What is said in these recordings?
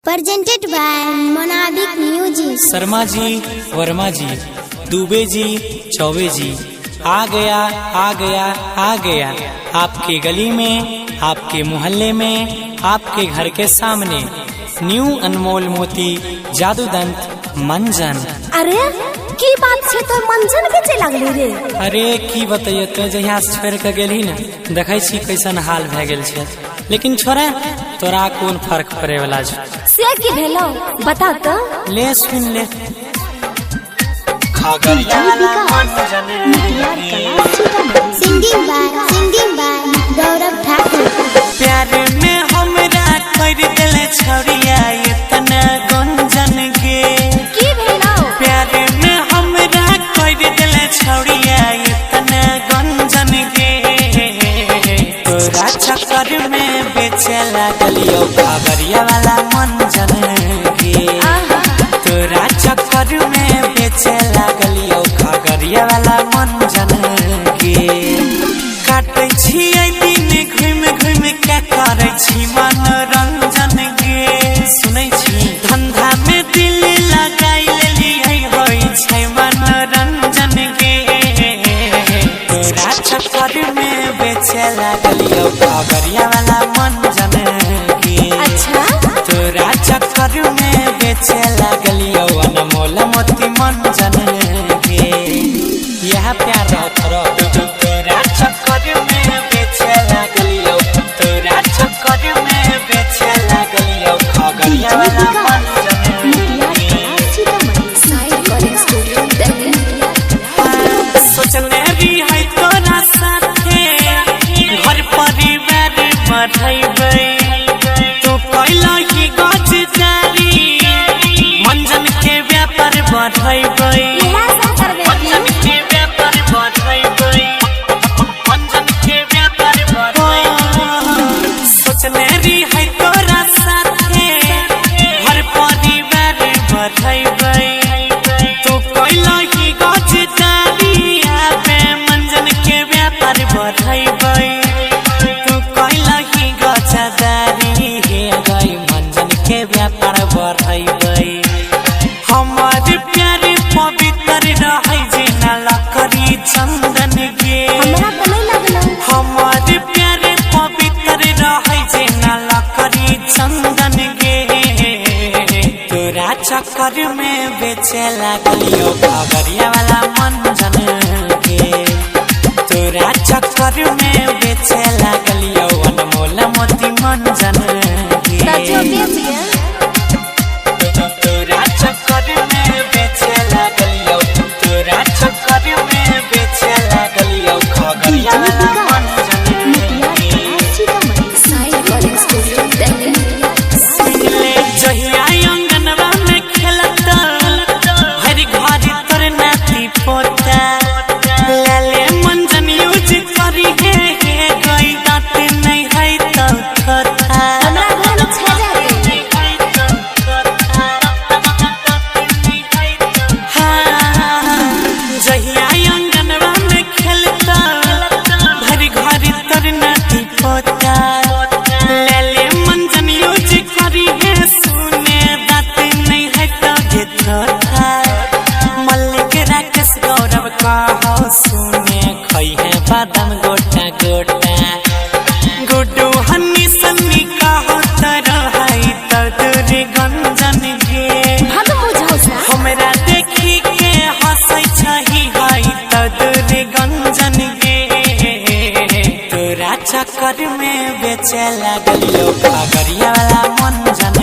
Presented by Monabic Music। Sharma ji, Verma जी, दुबे जी, चौबे जी, आ गया आ गया आ गया आपके गली में, आपके मोहल्ले में, आपके घर के सामने न्यू अनमोल मोती जादूदंत मंजन। अरे की बात छे तो मंजन बेचे लगली रे। अरे की बताइए तो जहिया से छोड़ के गेली ना देखे छी कैसन हाल भए गेल छे। लेकिन छोरा तोरा कौन फर्क पड़े वाला छे से की भेलो बता तो। ले सुन ले। Singing by गौरव ठाकुर। प्यार में हमरा कर दिले छौरिया इतना गुंजन के। की भेलो प्यार में हमरा कर दिले छौरिया इतना गुंजन के। तोरा चक्कर में बेचे लागलियो खबरिया वाला मंजन के। तोरा चक्कर में बेचे लागलियो खगरिया वाला मंजन के। काटे छियै दिन घुम घुम के करे छी मनोरंजन के। सुनै छी धंधा में दिल लगाई लेलियै होय छै मनोरंजन के। तोरा चक्कर में बेचे लागलियो खगरिया वाला मंजन के। अच्छा तोरा चक्कर में बेचे लागलियो अनमोल मोती मंजन के। यह प्यार रहो तोरा चक्कर में बेचे लागलियो। तोरा चक्कर में बेचे लागलियो खगरिया वाला मंजन के। सोचने रही है तोरा साथे घर परिवार बढ़ैबै। तू कैला ही गजदारी मंजन के व्यापार बढ़ैबै। मंजन के व्यापार बढ़ैबै। मंजन के व्यापार बढ़ैबै। सोचने रही है तोरा साथे घर परिवार बढ़ैबै। तू कैला ही गजदारी आबे मंजन के व्यापार बढ़ैबै। तू कैला ही गजदारी हे गई मंजन के व्यापार बढ़ैबै। हमार प्यार पवित्र रहै जेना लकड़ी चंदन के। हमरा तो नहीं लगलो। हमार प्यार पवित्र रहै जेना लकड़ी चंदन के। तोरा चक्कर में बेचे लागलियो खगरिया वाला मंजन के। तोरा चक्कर में बेचे लागलियो अनमोल मोती मंजन के। जो बेच गया तोरा चक्कर में बेचे लागलियो। तोरा चक्कर में बेचे लागलियो खगरिया वाला मंजन के। ले जहिया अंगनवा में खेलता हर घर तोर नाती पोता। लाले मंजन यूज करी हे गई दांत नहीं है तो खोता। हमरा घर में छे जाते। जहिया अंगनवा में खेलता भर घर तोर नाती पोता। लाले मंजन यूज करी है सुने दांत नहीं है तो घेता। मल्लिक राकेश गौरव कहो सुने खई है बादाम गोटा गोटा। गुड्डू हन्नी सन्नी कहो तर है तो दूर गंजन के। हम बुझौ सा हमरा देखी के हंसै छही है तो दूर गंजन के। तोरा चक्कर में बेचे लागलियो खगरिया वाला मंजन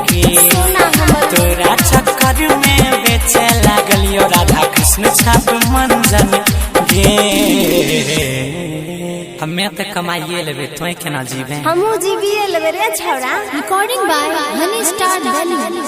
के। सोना हमर तोरा चक्कर में बेचे लागलियो राधा कृष्ण छाप मंजन गे। हमें तो कमाइए लेबे तोय केना जीवे। हमहू जीविए लेबे रे छौड़ा। Recording by Honey Star Delhi।